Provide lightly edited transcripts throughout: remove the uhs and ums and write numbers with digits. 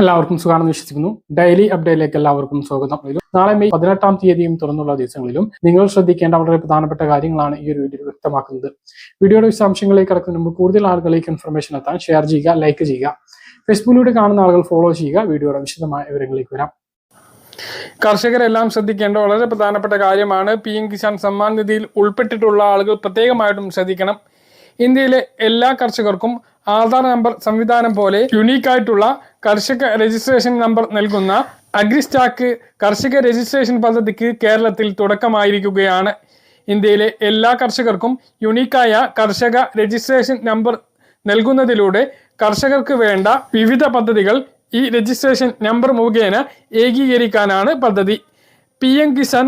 എല്ലാവർക്കും സുഖമാണെന്ന് വിശ്വസിക്കുന്നു. ഡെയിലി അപ്ഡേറ്റിലേക്ക് എല്ലാവർക്കും സ്വാഗതം. നാളെ മെയ് 18-ാം തീയതിയും തുറന്നുള്ള ദിവസങ്ങളിലും നിങ്ങൾ ശ്രദ്ധിക്കേണ്ട വളരെ പ്രധാനപ്പെട്ട കാര്യങ്ങളാണ് ഈ ഒരു വീഡിയോയിൽ വ്യക്തമാക്കുന്നത്. വീഡിയോയുടെ വിശദാംശങ്ങളിലേക്ക് കടക്കുന്നതിന് മുമ്പ് കൂടുതൽ ആളുകളിലേക്ക് ഇൻഫർമേഷൻ എത്താൻ ഷെയർ ചെയ്യുക, ലൈക്ക് ചെയ്യുക. ഫേസ്ബുക്കിലൂടെ കാണുന്ന ആളുകൾ ഫോളോ ചെയ്യുക. വീഡിയോയുടെ വിശദമായ വിവരങ്ങളിലേക്ക് വരാം. കർഷകരെല്ലാം ശ്രദ്ധിക്കേണ്ട വളരെ പ്രധാനപ്പെട്ട കാര്യമാണ്. PM കിസാൻ സമ്മാൻ നിധിയിൽ ഉൾപ്പെട്ടിട്ടുള്ള ആളുകൾ പ്രത്യേകമായിട്ടും ശ്രദ്ധിക്കണം. ഇന്ത്യയിലെ എല്ലാ കർഷകർക്കും ആധാർ നമ്പർ സംവിധാനം പോലെ യുണീക്കായിട്ടുള്ള കർഷക രജിസ്ട്രേഷൻ നമ്പർ നൽകുന്ന അഗ്രിസ്റ്റാക്ക് കർഷക രജിസ്ട്രേഷൻ പദ്ധതിക്ക് കേരളത്തിൽ തുടക്കമായിരിക്കുകയാണ്. ഇന്ത്യയിലെ എല്ലാ കർഷകർക്കും യുണീക്കായ കർഷക രജിസ്ട്രേഷൻ നമ്പർ നൽകുന്നതിലൂടെ കർഷകർക്ക് വേണ്ട വിവിധ പദ്ധതികൾ ഈ രജിസ്ട്രേഷൻ നമ്പർ മുഖേന ഏകീകരിക്കാനാണ് പദ്ധതി. PM കിസാൻ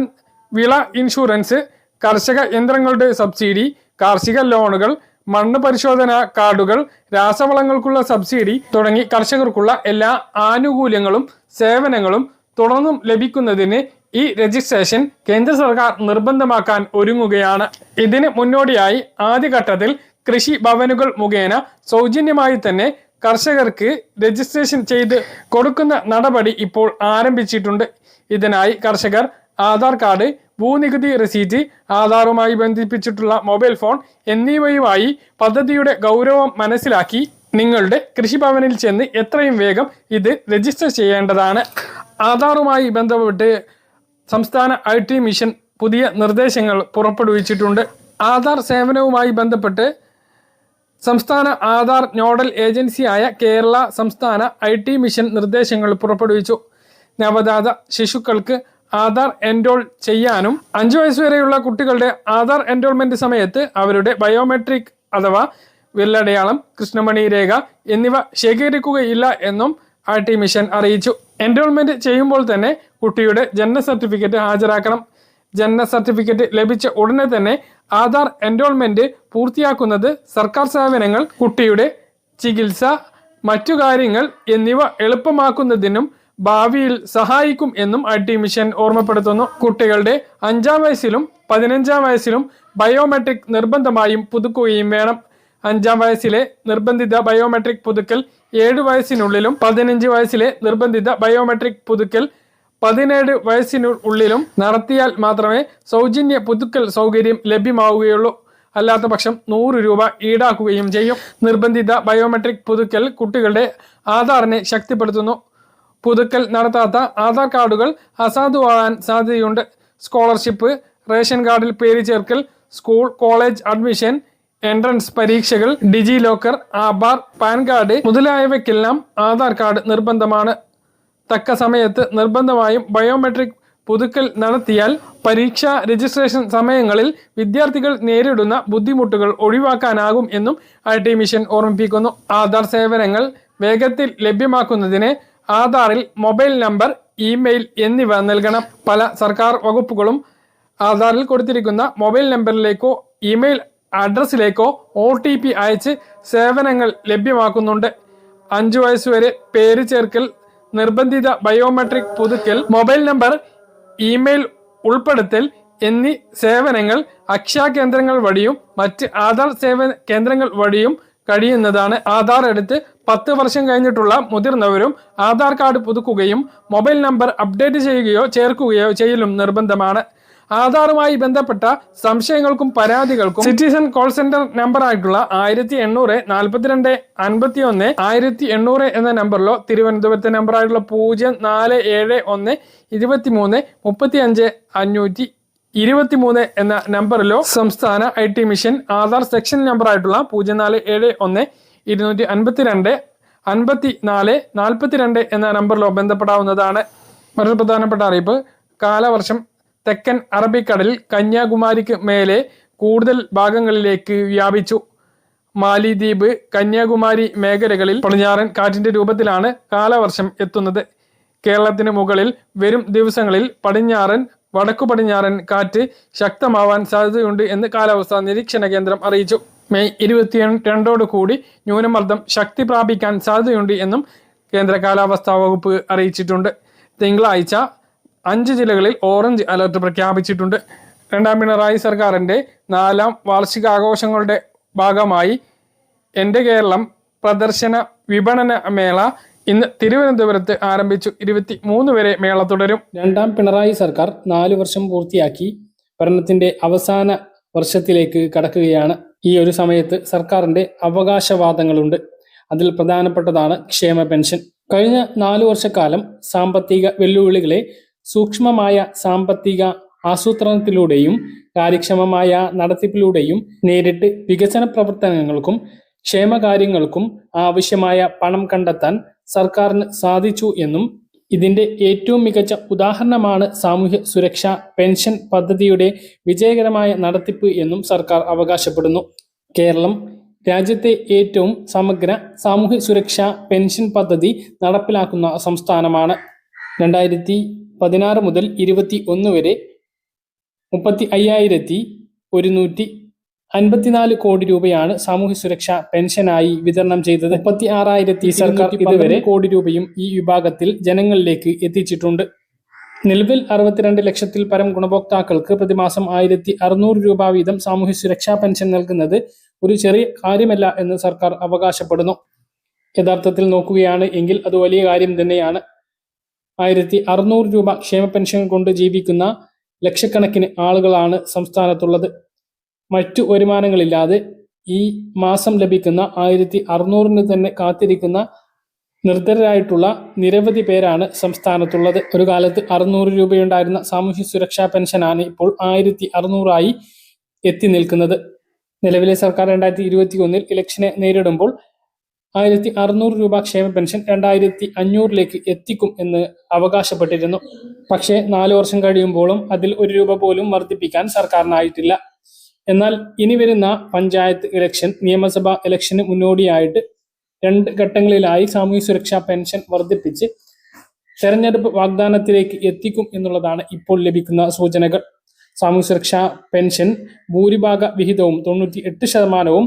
വിള ഇൻഷുറൻസ്, കർഷക യന്ത്രങ്ങളുടെ സബ്സിഡി, കാർഷിക ലോണുകൾ, മണ്ണ് പരിശോധന കാർഡുകൾ, രാസവളങ്ങൾക്കുള്ള സബ്സിഡി തുടങ്ങി കർഷകർക്കുള്ള എല്ലാ ആനുകൂല്യങ്ങളും സേവനങ്ങളും തുടർന്നും ലഭിക്കുന്നതിന് ഈ രജിസ്ട്രേഷൻ കേന്ദ്ര സർക്കാർ നിർബന്ധമാക്കാൻ ഒരുങ്ങുകയാണ്. ഇതിന് മുന്നോടിയായി ആദ്യഘട്ടത്തിൽ കൃഷി ഭവനുകൾ മുഖേന സൗജന്യമായി തന്നെ കർഷകർക്ക് രജിസ്ട്രേഷൻ ചെയ്ത് കൊടുക്കുന്ന നടപടി ഇപ്പോൾ ആരംഭിച്ചിട്ടുണ്ട്. ഇതിനായി കർഷകർ ആധാർ കാർഡ്, ഭൂനികുതി റെസീറ്റ്, ആധാറുമായി ബന്ധിപ്പിച്ചിട്ടുള്ള മൊബൈൽ ഫോൺ എന്നിവയുമായി പദ്ധതിയുടെ ഗൗരവം മനസ്സിലാക്കി നിങ്ങളുടെ കൃഷിഭവനിൽ ചെന്ന് എത്രയും വേഗം ഇത് രജിസ്റ്റർ ചെയ്യേണ്ടതാണ്. ആധാറുമായി ബന്ധപ്പെട്ട് സംസ്ഥാന IT മിഷൻ പുതിയ നിർദ്ദേശങ്ങൾ പുറപ്പെടുവിച്ചിട്ടുണ്ട്. ആധാർ സേവനവുമായി ബന്ധപ്പെട്ട് സംസ്ഥാന ആധാർ നോഡൽ ഏജൻസിയായ കേരള സംസ്ഥാന IT മിഷൻ നിർദ്ദേശങ്ങൾ പുറപ്പെടുവിച്ചു. നവജാത ശിശുക്കൾക്ക് ആധാർ എൻറോൾ ചെയ്യാനും 5 വയസ്സുവരെയുള്ള കുട്ടികളുടെ ആധാർ എൻറോൾമെന്റ് സമയത്ത് അവരുടെ ബയോമെട്രിക് അഥവാ വിരലടയാളം, കൃഷ്ണമണി രേഖ എന്നിവ ശേഖരിക്കുകയില്ല എന്നും IT മിഷൻ അറിയിച്ചു. എൻറോൾമെന്റ് ചെയ്യുമ്പോൾ തന്നെ കുട്ടിയുടെ ജനന സർട്ടിഫിക്കറ്റ് ഹാജരാക്കണം. ജനന സർട്ടിഫിക്കറ്റ് ലഭിച്ച ഉടനെ തന്നെ ആധാർ എൻറോൾമെന്റ് പൂർത്തിയാക്കുന്നത് സർക്കാർ സേവനങ്ങൾ, കുട്ടിയുടെ ചികിത്സ, മറ്റു കാര്യങ്ങൾ എന്നിവ എളുപ്പമാക്കുന്നതിനും ഭാവിയിൽ സഹായിക്കും എന്നും IT മിഷൻ ഓർമ്മപ്പെടുത്തുന്നു. കുട്ടികളുടെ 5-ാം വയസ്സിലും 15-ാം വയസ്സിലും ബയോമെട്രിക് നിർബന്ധമായും പുതുക്കുകയും വേണം. 5-ാം വയസ്സിലെ നിർബന്ധിത ബയോമെട്രിക് പുതുക്കൽ 7 വയസ്സിനുള്ളിലും 15 വയസ്സിലെ നിർബന്ധിത ബയോമെട്രിക് പുതുക്കൽ 17 വയസ്സിനുള്ളിലും നടത്തിയാൽ മാത്രമേ സൗജന്യ പുതുക്കൽ സൗകര്യം ലഭ്യമാവുകയുള്ളൂ. അല്ലാത്ത പക്ഷം 100 രൂപ ഈടാക്കുകയും ചെയ്യും. നിർബന്ധിത ബയോമെട്രിക് പുതുക്കൽ കുട്ടികളുടെ ആധാറിനെ ശക്തിപ്പെടുത്തുന്നു. പുതുക്കൽ നടത്താത്ത ആധാർ കാർഡുകൾ അസാധുവാകാൻ സാധ്യതയുണ്ട്. സ്കോളർഷിപ്പ്, റേഷൻ കാർഡിൽ പേര് ചേർക്കൽ, സ്കൂൾ കോളേജ് അഡ്മിഷൻ, എൻട്രൻസ് പരീക്ഷകൾ, DigiLocker, Aadhaar, PAN card മുതലായവയ്ക്കെല്ലാം ആധാർ കാർഡ് നിർബന്ധമാണ്. തക്ക സമയത്ത് നിർബന്ധമായും ബയോമെട്രിക് പുതുക്കൽ നടത്തിയാൽ പരീക്ഷാ രജിസ്ട്രേഷൻ സമയങ്ങളിൽ വിദ്യാർത്ഥികൾ നേരിടുന്ന ബുദ്ധിമുട്ടുകൾ ഒഴിവാക്കാനാകും എന്നും IT മിഷൻ ഓർമ്മിപ്പിക്കുന്നു. ആധാർ സേവനങ്ങൾ വേഗത്തിൽ ലഭ്യമാക്കുന്നതിന് ആധാറിൽ മൊബൈൽ നമ്പർ, ഇമെയിൽ എന്നിവ നൽകണം. പല സർക്കാർ വകുപ്പുകളും ആധാറിൽ കൊടുത്തിരിക്കുന്ന മൊബൈൽ നമ്പറിലേക്കോ ഇമെയിൽ അഡ്രസ്സിലേക്കോ OTP അയച്ച് സേവനങ്ങൾ ലഭ്യമാക്കുന്നുണ്ട്. 5 വയസ്സുവരെ പേര് ചേർക്കൽ, നിർബന്ധിത ബയോമെട്രിക് പുതുക്കൽ, മൊബൈൽ നമ്പർ, ഇമെയിൽ ഉൾപ്പെടുത്തൽ എന്നീ സേവനങ്ങൾ അക്ഷയ കേന്ദ്രങ്ങൾ വഴിയും മറ്റ് ആധാർ സേവന കേന്ദ്രങ്ങൾ വഴിയും കഴിയുന്നതാണ്. ആധാർ എടുത്ത് 10 വർഷം കഴിഞ്ഞിട്ടുള്ള മുതിർന്നവരും ആധാർ കാർഡ് പുതുക്കുകയും മൊബൈൽ നമ്പർ അപ്ഡേറ്റ് ചെയ്യുകയോ ചേർക്കുകയോ ചെയ്യലും നിർബന്ധമാണ്. ആധാറുമായി ബന്ധപ്പെട്ട സംശയങ്ങൾക്കും പരാതികൾക്കും സിറ്റിസൺ കോൾ സെന്റർ നമ്പർ ആയിട്ടുള്ള 1800 42 51 1800 എന്ന നമ്പറിലോ തിരുവനന്തപുരത്തെ നമ്പർ ആയിട്ടുള്ള 0471 23 35 523 എന്ന നമ്പറിലോ സംസ്ഥാന IT mission Aadhaar section number ആയിട്ടുള്ള 0471 252 54 42 എന്ന നമ്പറിലോ ബന്ധപ്പെടാവുന്നതാണ്. മറ്റൊരു പ്രധാനപ്പെട്ട അറിയിപ്പ്, കാലവർഷം തെക്കൻ അറബിക്കടലിൽ കന്യാകുമാരിക്ക് മേലെ കൂടുതൽ ഭാഗങ്ങളിലേക്ക് വ്യാപിച്ചു. മാലിദ്വീപ്, കന്യാകുമാരി മേഖലകളിൽ പടിഞ്ഞാറൻ കാറ്റിന്റെ രൂപത്തിലാണ് കാലവർഷം എത്തുന്നത്. കേരളത്തിന് മുകളിൽ വരും ദിവസങ്ങളിൽ പടിഞ്ഞാറൻ, വടക്കു പടിഞ്ഞാറൻ കാറ്റ് ശക്തമാവാൻ സാധ്യതയുണ്ട് എന്ന് കാലാവസ്ഥാ നിരീക്ഷണ കേന്ദ്രം അറിയിച്ചു. മെയ് 22 കൂടി ന്യൂനമർദ്ദം ശക്തി പ്രാപിക്കാൻ സാധ്യതയുണ്ട് എന്നും കേന്ദ്ര കാലാവസ്ഥാ വകുപ്പ് അറിയിച്ചിട്ടുണ്ട്. തിങ്കളാഴ്ച 5 ജില്ലകളിൽ ഓറഞ്ച് അലർട്ട് പ്രഖ്യാപിച്ചിട്ടുണ്ട്. 2ാം പിണറായി സർക്കാരിൻ്റെ 4ാം വാർഷികാഘോഷങ്ങളുടെ ഭാഗമായി എൻ്റെ കേരളം പ്രദർശന വിപണന മേള ഇന്ന് തിരുവനന്തപുരത്ത് ആരംഭിച്ചു 23 വരെ മേള തുടരും. രണ്ടാം പിണറായി സർക്കാർ 4 വർഷം പൂർത്തിയാക്കി ഭരണത്തിന്റെ അവസാന വർഷത്തിലേക്ക് കടക്കുകയാണ്. ഈ ഒരു സമയത്ത് സർക്കാരിന്റെ അവകാശവാദങ്ങളുണ്ട്. അതിൽ പ്രധാനപ്പെട്ടതാണ് ക്ഷേമ പെൻഷൻ. കഴിഞ്ഞ 4 വർഷക്കാലം സാമ്പത്തിക വെല്ലുവിളികളെ സൂക്ഷ്മമായ സാമ്പത്തിക ആസൂത്രണത്തിലൂടെയും കാര്യക്ഷമമായ നടത്തിപ്പിലൂടെയും നേരിട്ട് വികസന പ്രവർത്തനങ്ങൾക്കും ക്ഷേമകാര്യങ്ങൾക്കും ആവശ്യമായ പണം കണ്ടെത്താൻ സർക്കാരിന് സാധിച്ചു എന്നും ഇതിന്റെ ഏറ്റവും മികച്ച ഉദാഹരണമാണ് സാമൂഹ്യ സുരക്ഷാ പെൻഷൻ പദ്ധതിയുടെ വിജയകരമായ നടത്തിപ്പ് എന്നും സർക്കാർ അവകാശപ്പെടുന്നു. കേരളം രാജ്യത്തെ ഏറ്റവും സമഗ്ര സാമൂഹ്യ സുരക്ഷാ പെൻഷൻ പദ്ധതി നടപ്പിലാക്കുന്ന സംസ്ഥാനമാണ്. 2016 മുതൽ 21 വരെ 35,154 കോടി രൂപയാണ് സാമൂഹ്യ സുരക്ഷാ പെൻഷനായി വിതരണം ചെയ്തത്. 36,000 സർക്കാർ ഇതുവരെ കോടി രൂപയും ഈ വിഭാഗത്തിൽ ജനങ്ങളിലേക്ക് എത്തിച്ചിട്ടുണ്ട്. നിലവിൽ 62 ലക്ഷത്തിൽ പരം ഗുണഭോക്താക്കൾക്ക് പ്രതിമാസം 1,600 രൂപ വീതം സാമൂഹ്യ സുരക്ഷാ പെൻഷൻ നൽകുന്നത് ഒരു ചെറിയ കാര്യമല്ല എന്ന് സർക്കാർ അവകാശപ്പെടുന്നു. യഥാർത്ഥത്തിൽ നോക്കുകയാണ് എങ്കിൽ അത് വലിയ കാര്യം തന്നെയാണ്. 1,600 രൂപ ക്ഷേമ പെൻഷൻ കൊണ്ട് ജീവിക്കുന്ന ലക്ഷക്കണക്കിന് ആളുകളാണ് സംസ്ഥാനത്തുള്ളത്. മറ്റു വരുമാനങ്ങളില്ലാതെ ഈ മാസം ലഭിക്കുന്ന 1,600 തന്നെ കാത്തിരിക്കുന്ന നിർധരരായിട്ടുള്ള നിരവധി പേരാണ് സംസ്ഥാനത്തുള്ളത്. ഒരു കാലത്ത് 600 രൂപയുണ്ടായിരുന്ന സാമൂഹ്യ സുരക്ഷാ പെൻഷനാണ് ഇപ്പോൾ 1,600 എത്തി നിൽക്കുന്നത്. നിലവിലെ സർക്കാർ 2021 ഇലക്ഷനെ നേരിടുമ്പോൾ 1,600 രൂപ ക്ഷേമ പെൻഷൻ 2,500 എത്തിക്കും എന്ന് അവകാശപ്പെട്ടിരുന്നു. പക്ഷേ 4 വർഷം കഴിയുമ്പോഴും അതിൽ 1 രൂപ പോലും വർദ്ധിപ്പിക്കാൻ സർക്കാരിനായിട്ടില്ല. എന്നാൽ ഇനി വരുന്ന പഞ്ചായത്ത് ഇലക്ഷൻ, നിയമസഭാ ഇലക്ഷന് മുന്നോടിയായിട്ട് 2 ഘട്ടങ്ങളിലായി സാമൂഹ്യ സുരക്ഷാ പെൻഷൻ വർദ്ധിപ്പിച്ച് തെരഞ്ഞെടുപ്പ് വാഗ്ദാനത്തിലേക്ക് എത്തിക്കും എന്നുള്ളതാണ് ഇപ്പോൾ ലഭിക്കുന്ന സൂചനകൾ. സാമൂഹ്യ സുരക്ഷാ പെൻഷൻ ഭൂരിഭാഗ വിഹിതവും 98%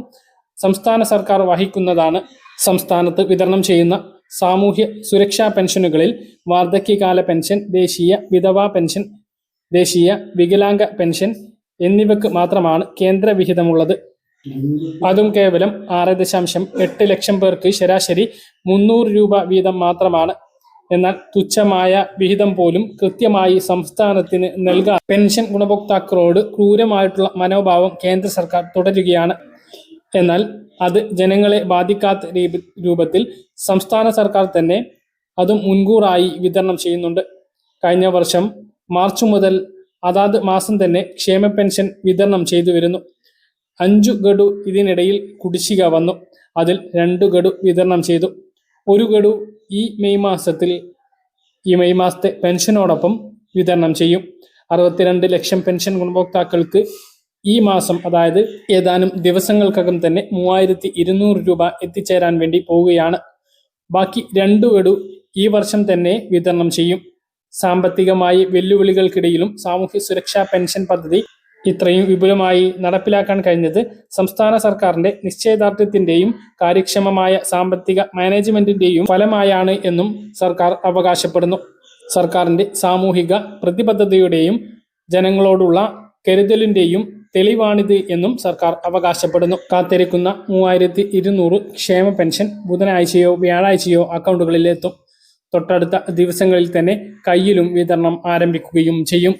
സംസ്ഥാന സർക്കാർ വഹിക്കുന്നതാണ്. സംസ്ഥാനത്ത് വിതരണം ചെയ്യുന്ന സാമൂഹ്യ സുരക്ഷാ പെൻഷനുകളിൽ വാർദ്ധക്യകാല പെൻഷൻ, ദേശീയ വിധവാ പെൻഷൻ, ദേശീയ വികലാംഗ പെൻഷൻ എന്നിവയ്ക്ക് മാത്രമാണ് കേന്ദ്ര വിഹിതമുള്ളത്. അതും കേവലം 6.8 ലക്ഷം പേർക്ക് ശരാശരി 300 രൂപ വീതം മാത്രമാണ്. എന്നാൽ തുച്ഛമായ വിഹിതം പോലും കൃത്യമായി സംസ്ഥാനത്തിന് നൽകാൻ പെൻഷൻ ഗുണഭോക്താക്കളോട് ക്രൂരമായിട്ടുള്ള മനോഭാവം കേന്ദ്ര സർക്കാർ തുടരുകയാണ്. എന്നാൽ അത് ജനങ്ങളെ ബാധിക്കാത്ത രൂപത്തിൽ സംസ്ഥാന സർക്കാർ തന്നെ അതും മുൻകൂറായി വിതരണം ചെയ്യുന്നുണ്ട്. കഴിഞ്ഞ വർഷം മാർച്ച് മുതൽ അതാത് മാസം തന്നെ ക്ഷേമ പെൻഷൻ വിതരണം ചെയ്തു വരുന്നു. 5 ഗഡു ഇതിനിടയിൽ കുടിശ്ശിക വന്നു. അതിൽ 2 ഗഡു വിതരണം ചെയ്തു. 1 ഗഡു ഈ മെയ് മാസത്തെ പെൻഷനോടൊപ്പം വിതരണം ചെയ്യും. 62 ലക്ഷം പെൻഷൻ ഗുണഭോക്താക്കൾക്ക് ഈ മാസം, അതായത് ഏതാനും ദിവസങ്ങൾക്കകം തന്നെ 3,200 രൂപ എത്തിച്ചേരാൻ വേണ്ടി പോവുകയാണ്. ബാക്കി 2 ഗഡു ഈ വർഷം തന്നെ വിതരണം ചെയ്യും. സാമ്പത്തികമായി വെല്ലുവിളികൾക്കിടയിലും സാമൂഹ്യ സുരക്ഷാ പെൻഷൻ പദ്ധതി ഇത്രയും വിപുലമായി നടപ്പിലാക്കാൻ കഴിഞ്ഞത് സംസ്ഥാന സർക്കാരിന്റെ നിശ്ചയദാർഢ്യത്തിന്റെയും കാര്യക്ഷമമായ സാമ്പത്തിക മാനേജ്മെന്റിന്റെയും ഫലമായാണ് എന്നും സർക്കാർ അവകാശപ്പെടുന്നു. സർക്കാരിന്റെ സാമൂഹിക പ്രതിബദ്ധതയുടെയും ജനങ്ങളോടുള്ള കരുതലിന്റെയും തെളിവാണിത് എന്നും സർക്കാർ അവകാശപ്പെടുന്നു. കാത്തിരിക്കുന്ന 3,200 ക്ഷേമ പെൻഷൻ ബുധനാഴ്ചയോ വ്യാഴാഴ്ചയോ അക്കൗണ്ടുകളിൽ എത്തും. തൊട്ടടുത്ത ദിവസങ്ങളിൽ തന്നെ കയ്യിലും വിതരണം ആരംഭിക്കുകയും ചെയ്യും.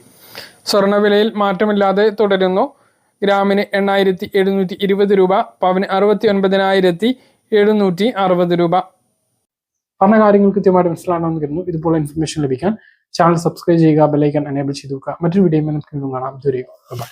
സ്വർണ്ണവിലയിൽ മാറ്റമില്ലാതെ തുടരുന്നു. ഗ്രാമിന് 8,720 രൂപ, പവന് 69,760 രൂപ. പറഞ്ഞ കാര്യങ്ങൾ കൃത്യമായിട്ട് മനസ്സിലാണെന്ന് കരുതുന്നു. ഇതുപോലെ ഇൻഫർമേഷൻ ലഭിക്കാൻ ചാനൽ സബ്സ്ക്രൈബ് ചെയ്യുക, ബെല്ലൈക്കൺ എനേബിൾ ചെയ്തു വെക്കുക. മറ്റൊരു വീഡിയോ നമുക്ക് കാണാം. ബൈ.